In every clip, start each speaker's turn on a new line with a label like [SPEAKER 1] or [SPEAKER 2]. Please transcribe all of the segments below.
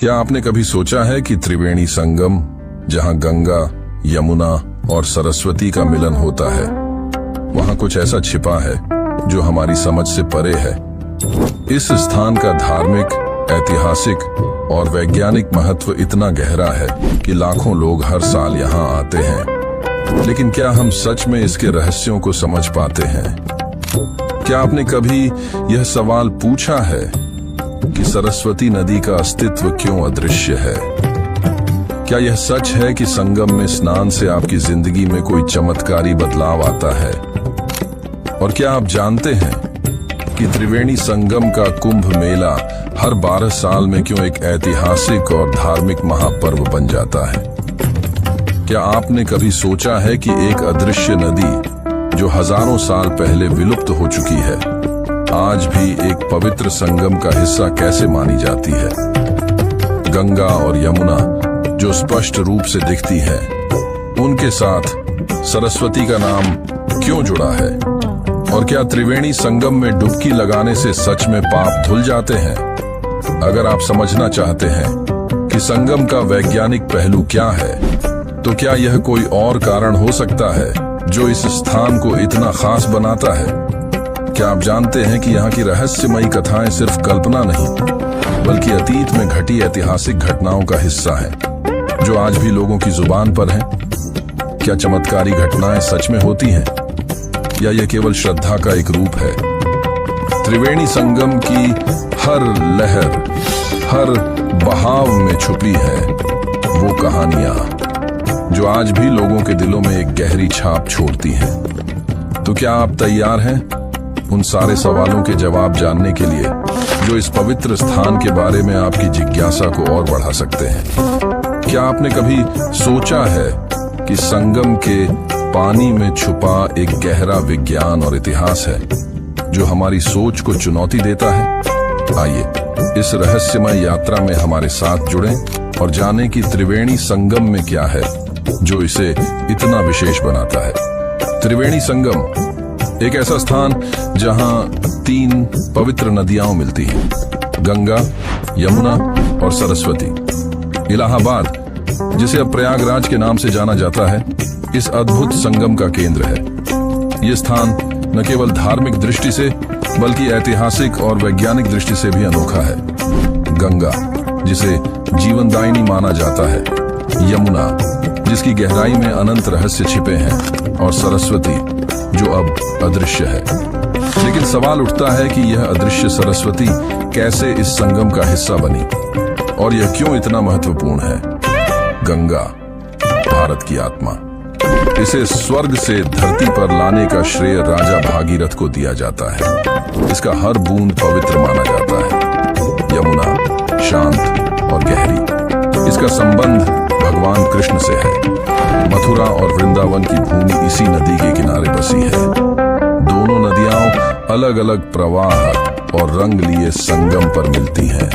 [SPEAKER 1] क्या आपने कभी सोचा है कि त्रिवेणी संगम, जहां गंगा, यमुना और सरस्वती का मिलन होता है, वहां कुछ ऐसा छिपा है जो हमारी समझ से परे है। इस स्थान का धार्मिक, ऐतिहासिक और वैज्ञानिक महत्व इतना गहरा है कि लाखों लोग हर साल यहाँ आते हैं। लेकिन क्या हम सच में इसके रहस्यों को समझ पाते हैं? क्या आपने कभी यह सवाल पूछा है कि सरस्वती नदी का अस्तित्व क्यों अदृश्य है? क्या यह सच है कि संगम में स्नान से आपकी जिंदगी में कोई चमत्कारी बदलाव आता है? और क्या आप जानते हैं कि त्रिवेणी संगम का कुंभ मेला हर 12 साल में क्यों एक ऐतिहासिक और धार्मिक महापर्व बन जाता है? क्या आपने कभी सोचा है कि एक अदृश्य नदी जो हजारों साल पहले विलुप्त हो चुकी है, आज भी एक पवित्र संगम का हिस्सा कैसे मानी जाती है? गंगा और यमुना जो स्पष्ट रूप से दिखती है, उनके साथ सरस्वती का नाम क्यों जुड़ा है? और क्या त्रिवेणी संगम में डुबकी लगाने से सच में पाप धुल जाते हैं? अगर आप समझना चाहते हैं कि संगम का वैज्ञानिक पहलू क्या है, तो क्या यह कोई और कारण हो सकता है जो इस स्थान को इतना खास बनाता है? क्या आप जानते हैं कि यहाँ की रहस्यमयी कथाएं सिर्फ कल्पना नहीं, बल्कि अतीत में घटी ऐतिहासिक घटनाओं का हिस्सा है जो आज भी लोगों की जुबान पर हैं? क्या चमत्कारी घटनाएं सच में होती हैं, या यह केवल श्रद्धा का एक रूप है? त्रिवेणी संगम की हर लहर, हर बहाव में छुपी है वो कहानियां जो आज भी लोगों के दिलों में एक गहरी छाप छोड़ती हैं। तो क्या आप तैयार हैं उन सारे सवालों के जवाब जानने के लिए जो इस पवित्र स्थान के बारे में आपकी जिज्ञासा को और बढ़ा सकते हैं? क्या आपने कभी सोचा है कि संगम के पानी में छुपा एक गहरा विज्ञान और इतिहास है जो हमारी सोच को चुनौती देता है? आइए इस रहस्यमय यात्रा में हमारे साथ जुड़ें और जानें कि त्रिवेणी संगम में क्या है जो इसे इतना विशेष बनाता है। त्रिवेणी संगम एक ऐसा स्थान जहां 3 पवित्र नदियां मिलती हैं, गंगा, यमुना और सरस्वती। इलाहाबाद, जिसे अब प्रयागराज के नाम से जाना जाता है, इस अद्भुत संगम का केंद्र है। यह स्थान न केवल धार्मिक दृष्टि से बल्कि ऐतिहासिक और वैज्ञानिक दृष्टि से भी अनोखा है। गंगा, जिसे जीवनदायिनी माना जाता है, यमुना, जिसकी गहराई में अनंत रहस्य छिपे हैं, और सरस्वती, जो अब अदृश्य है। लेकिन सवाल उठता है कि यह अदृश्य सरस्वती कैसे इस संगम का हिस्सा बनी, और यह क्यों इतना महत्वपूर्ण है? गंगा, भारत की आत्मा, इसे स्वर्ग से धरती पर लाने का श्रेय राजा भागीरथ को दिया जाता है। इसका हर बूंद पवित्र माना जाता है। यमुना, शांत और गहरी, इसका संबंध भगवान कृष्ण से है। मथुरा और वृंदावन की भूमि इसी नदी के किनारे बसी है। दोनों नदियां अलग अलग प्रवाह और रंग लिए संगम पर मिलती हैं।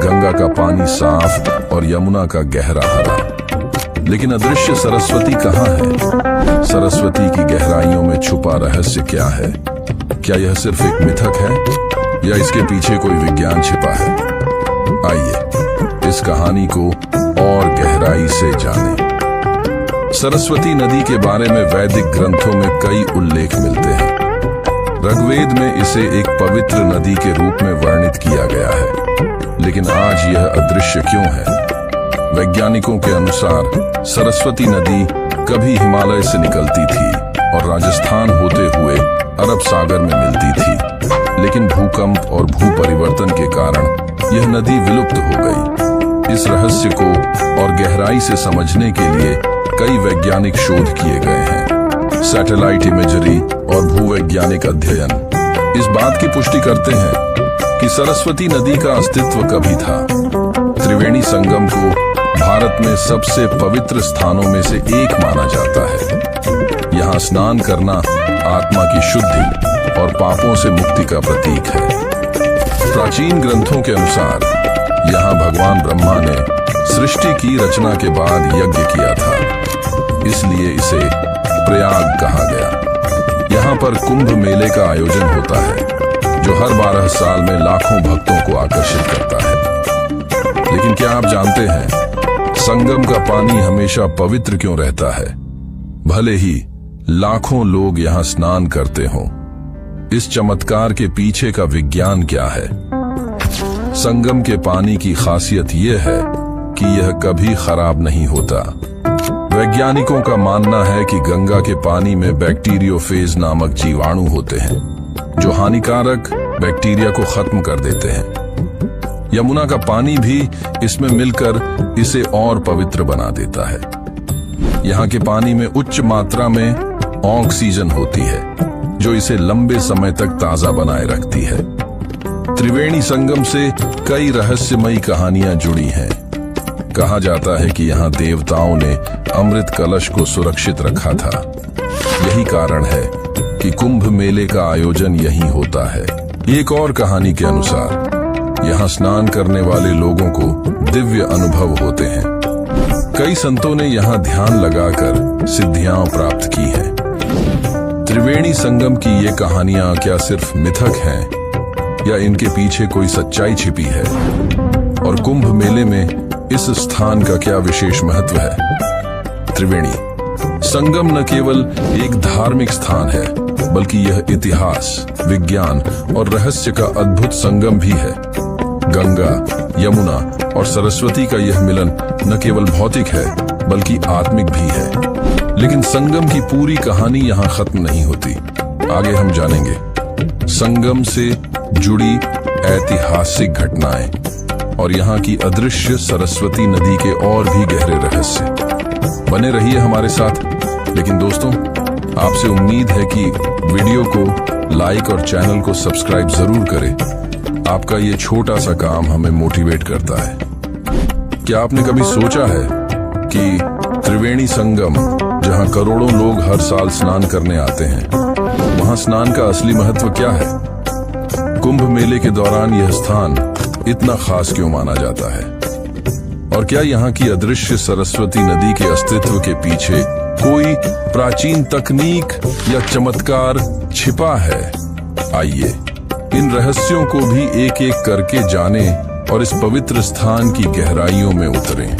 [SPEAKER 1] गंगा का पानी साफ और यमुना का गहरा हरा। लेकिन अदृश्य सरस्वती कहाँ है? सरस्वती की गहराइयों में छुपा रहस्य क्या है? क्या यह सिर्फ एक मिथक है, या इसके पीछे कोई विज्ञान छिपा है? आइए इस कहानी को और गहराई से जानें। सरस्वती नदी के बारे में वैदिक ग्रंथों में कई उल्लेख मिलते हैं। ऋग्वेद में इसे एक पवित्र नदी के रूप में वर्णित किया गया है। लेकिन आज यह अदृश्य क्यों है? वैज्ञानिकों के अनुसार सरस्वती नदी कभी हिमालय से निकलती थी और राजस्थान होते हुए अरब सागर में मिलती थी। लेकिन भूकंप और भू परिवर्तन के कारण यह नदी विलुप्त हो गई। इस रहस्य को और गहराई से समझने के लिए कई वैज्ञानिक शोध किए गए हैं। सैटेलाइट इमेजरी और भूवैज्ञानिक अध्ययन इस बात की पुष्टि करते हैं कि सरस्वती नदी का अस्तित्व कभी था। त्रिवेणी संगम को भारत में सबसे पवित्र स्थानों में से एक माना जाता है। यहाँ स्नान करना आत्मा की शुद्धि और पापों से मुक्ति का प्रतीक है। प्राचीन ग्रंथों के अनुसार यहाँ भगवान ब्रह्मा ने सृष्टि की रचना के बाद यज्ञ किया था, इसलिए इसे प्रयाग कहा गया। यहाँ पर कुंभ मेले का आयोजन होता है जो हर 12 साल में लाखों भक्तों को आकर्षित करता है। लेकिन क्या आप जानते हैं संगम का पानी हमेशा पवित्र क्यों रहता है, भले ही लाखों लोग यहाँ स्नान करते हों? इस चमत्कार के पीछे का विज्ञान क्या है? संगम के पानी की खासियत यह है कि यह कभी खराब नहीं होता। वैज्ञानिकों का मानना है कि गंगा के पानी में बैक्टीरियोफेज नामक जीवाणु होते हैं जो हानिकारक बैक्टीरिया को खत्म कर देते हैं। यमुना का पानी भी इसमें मिलकर इसे और पवित्र बना देता है। यहाँ के पानी में उच्च मात्रा में ऑक्सीजन होती है जो इसे लंबे समय तक ताजा बनाए रखती है। त्रिवेणी संगम से कई रहस्यमयी कहानियां जुड़ी हैं। कहा जाता है कि यहाँ देवताओं ने अमृत कलश को सुरक्षित रखा था। यही कारण है कि कुंभ मेले का आयोजन यहीं होता है। एक और कहानी के अनुसार यहाँ स्नान करने वाले लोगों को दिव्य अनुभव होते हैं। कई संतों ने यहाँ ध्यान लगाकर सिद्धियां प्राप्त की हैं। त्रिवेणी संगम की ये कहानियां क्या सिर्फ मिथक हैं या इनके पीछे कोई सच्चाई छिपी है? और कुंभ मेले में इस स्थान का क्या विशेष महत्व है? त्रिवेणी संगम न केवल एक धार्मिक स्थान है बल्कि यह इतिहास, विज्ञान और रहस्य का अद्भुत संगम भी है। गंगा, यमुना और सरस्वती का यह मिलन न केवल भौतिक है बल्कि आत्मिक भी है। लेकिन संगम की पूरी कहानी यहाँ खत्म नहीं होती। आगे हम जानेंगे संगम से जुड़ी ऐतिहासिक घटनाएं और यहाँ की अदृश्य सरस्वती नदी के और भी गहरे रहस्य। बने रहिए हमारे साथ। लेकिन दोस्तों, आपसे उम्मीद है कि वीडियो को लाइक और चैनल को सब्सक्राइब जरूर करें। आपका ये छोटा सा काम हमें मोटिवेट करता है। क्या आपने कभी सोचा है कि त्रिवेणी संगम, जहाँ करोड़ों लोग हर साल स्नान करने आते हैं, वहाँ स्नान का असली महत्व क्या है? कुंभ मेले के दौरान यह स्थान इतना खास क्यों माना जाता है? और क्या यहाँ की अदृश्य सरस्वती नदी के अस्तित्व के पीछे कोई प्राचीन तकनीक या चमत्कार छिपा है? आइए इन रहस्यों को भी एक एक करके जाने और इस पवित्र स्थान की गहराइयों में उतरें।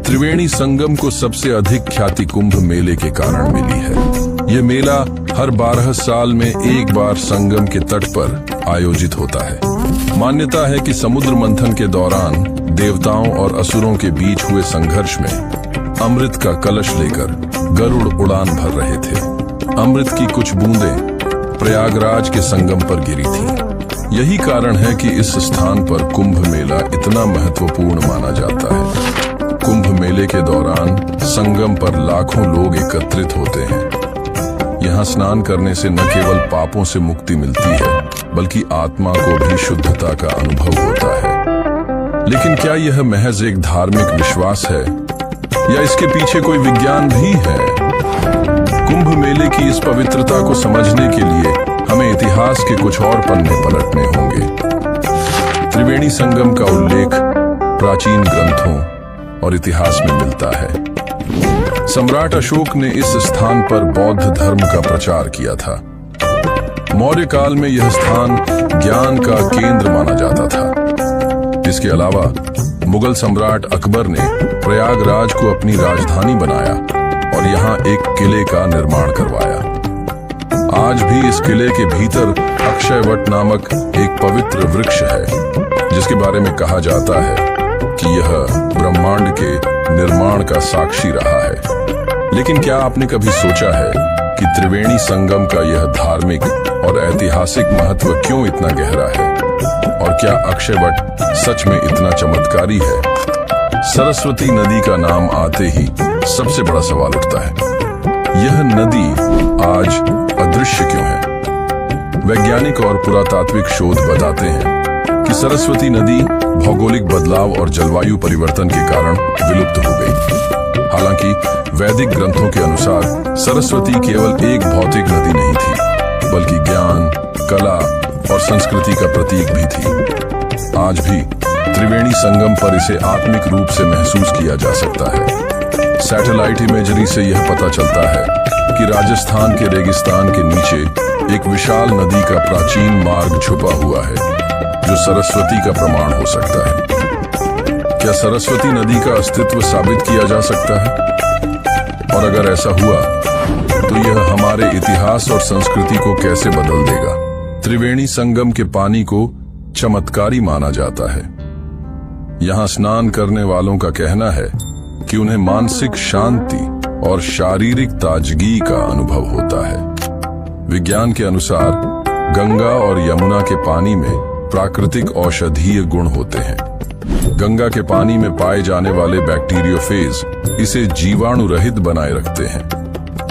[SPEAKER 1] त्रिवेणी संगम को सबसे अधिक ख्याति कुंभ मेले के कारण मिली है। यह मेला हर 12 साल में एक बार संगम के तट पर आयोजित होता है। मान्यता है कि समुद्र मंथन के दौरान देवताओं और असुरों के बीच हुए संघर्ष में अमृत का कलश लेकर गरुड़ उड़ान भर रहे थे। अमृत की कुछ बूंदें प्रयागराज के संगम पर गिरी थी। यही कारण है कि इस स्थान पर कुंभ मेला इतना महत्वपूर्ण माना जाता है। कुंभ मेले के दौरान संगम पर लाखों लोग एकत्रित होते हैं। यहाँ स्नान करने से न केवल पापों से मुक्ति मिलती है बल्कि आत्मा को भी शुद्धता का अनुभव होता है। लेकिन क्या यह महज एक धार्मिक विश्वास है या इसके पीछे कोई विज्ञान भी है? कुंभ मेले की इस पवित्रता को समझने के लिए हमें इतिहास के कुछ और पन्ने पलटने होंगे। त्रिवेणी संगम का उल्लेख प्राचीन ग्रंथों और इतिहास में मिलता है। सम्राट अशोक ने इस स्थान पर बौद्ध धर्म का प्रचार किया था। मौर्य काल में यह स्थान ज्ञान का केंद्र माना जाता था। इसके अलावा मुगल सम्राट अकबर ने प्रयागराज को अपनी राजधानी बनाया और यहाँ एक किले का निर्माण करवाया। आज भी इस किले के भीतर अक्षयवट नामक एक पवित्र वृक्ष है जिसके बारे में कहा जाता है कि यह ब्रह्मांड के निर्माण का साक्षी रहा है। लेकिन क्या आपने कभी सोचा है कि त्रिवेणी संगम का यह धार्मिक और ऐतिहासिक महत्व क्यों इतना गहरा है? और क्या अक्षयवट सच में इतना चमत्कारी है? सरस्वती नदी का नाम आते ही सबसे बड़ा सवाल उठता है, यह नदी आज अदृश्य क्यों है? वैज्ञानिक और पुरातात्विक शोध बताते हैं कि सरस्वती नदी भौगोलिक बदलाव और जलवायु परिवर्तन के कारण विलुप्त हो गई। हालांकि वैदिक ग्रंथों के अनुसार सरस्वती केवल एक भौतिक नदी नहीं थी बल्कि ज्ञान, कला और संस्कृति का प्रतीक भी थी। आज भी त्रिवेणी संगम पर इसे आत्मिक रूप से महसूस किया जा सकता है। सैटेलाइट इमेजरी से यह पता चलता है कि राजस्थान के रेगिस्तान के नीचे एक विशाल नदी का प्राचीन मार्ग छुपा हुआ है जो सरस्वती का प्रमाण हो सकता है। क्या सरस्वती नदी का अस्तित्व साबित किया जा सकता है? और अगर ऐसा हुआ तो यह हमारे इतिहास और संस्कृति को कैसे बदल देगा? त्रिवेणी संगम के पानी को चमत्कारी माना जाता है। यहाँ स्नान करने वालों का कहना है कि उन्हें मानसिक शांति और शारीरिक ताजगी का अनुभव होता है। विज्ञान के अनुसार गंगा और यमुना के पानी में प्राकृतिक औषधीय गुण होते हैं। गंगा के पानी में पाए जाने वाले बैक्टीरियोफेज इसे जीवाणु रहित बनाए रखते हैं।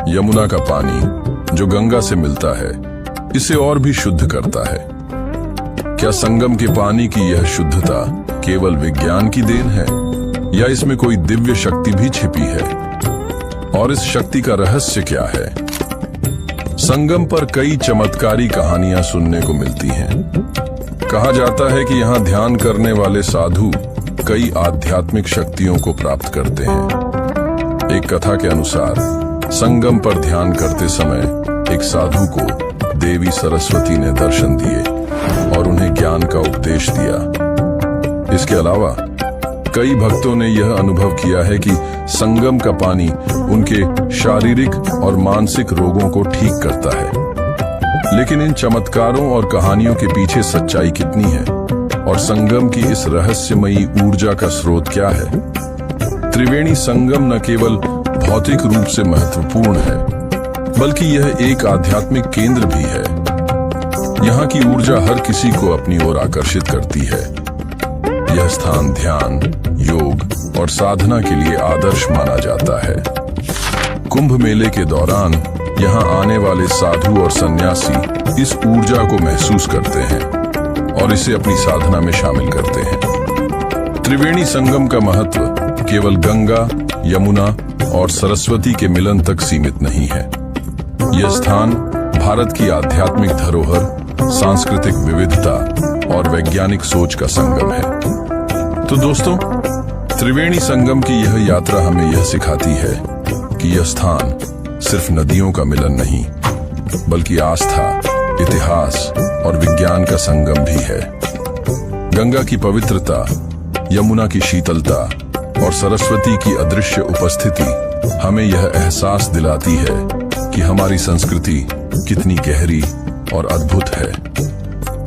[SPEAKER 1] यमुना का पानी जो गंगा से मिलता है इसे और भी शुद्ध करता है। क्या संगम के पानी की यह शुद्धता केवल विज्ञान की देन है या इसमें कोई दिव्य शक्ति भी छिपी है? और इस शक्ति का रहस्य क्या है? संगम पर कई चमत्कारी कहानियां सुनने को मिलती हैं। कहा जाता है कि यहाँ ध्यान करने वाले साधु कई आध्यात्मिक शक्तियों को प्राप्त करते हैं। एक कथा के अनुसार संगम पर ध्यान करते समय एक साधु को देवी सरस्वती ने दर्शन दिए और उन्हें ज्ञान का उपदेश दिया। इसके अलावा कई भक्तों ने यह अनुभव किया है कि संगम का पानी उनके शारीरिक और मानसिक रोगों को ठीक करता है। लेकिन इन चमत्कारों और कहानियों के पीछे सच्चाई कितनी है और संगम की इस रहस्यमयी ऊर्जा का स्रोत क्या है? त्रिवेणी संगम न केवल भौतिक रूप से महत्वपूर्ण है बल्कि यह एक आध्यात्मिक केंद्र भी है। यहाँ की ऊर्जा हर किसी को अपनी ओर आकर्षित करती है। यह स्थान ध्यान, योग और साधना के लिए आदर्श माना जाता है। कुंभ मेले के दौरान यहाँ आने वाले साधु और सन्यासी इस ऊर्जा को महसूस करते हैं और इसे अपनी साधना में शामिल करते हैं। त्रिवेणी संगम का महत्व केवल गंगा, यमुना और सरस्वती के मिलन तक सीमित नहीं है। यह स्थान भारत की आध्यात्मिक धरोहर, सांस्कृतिक विविधता और वैज्ञानिक सोच का संगम है। तो दोस्तों, त्रिवेणी संगम की यह यात्रा हमें यह सिखाती है कि यह स्थान सिर्फ नदियों का मिलन नहीं बल्कि आस्था, इतिहास और विज्ञान का संगम भी है। गंगा की पवित्रता, यमुना की शीतलता और सरस्वती की अदृश्य उपस्थिति हमें यह एहसास दिलाती है कि हमारी संस्कृति कितनी गहरी और अद्भुत है।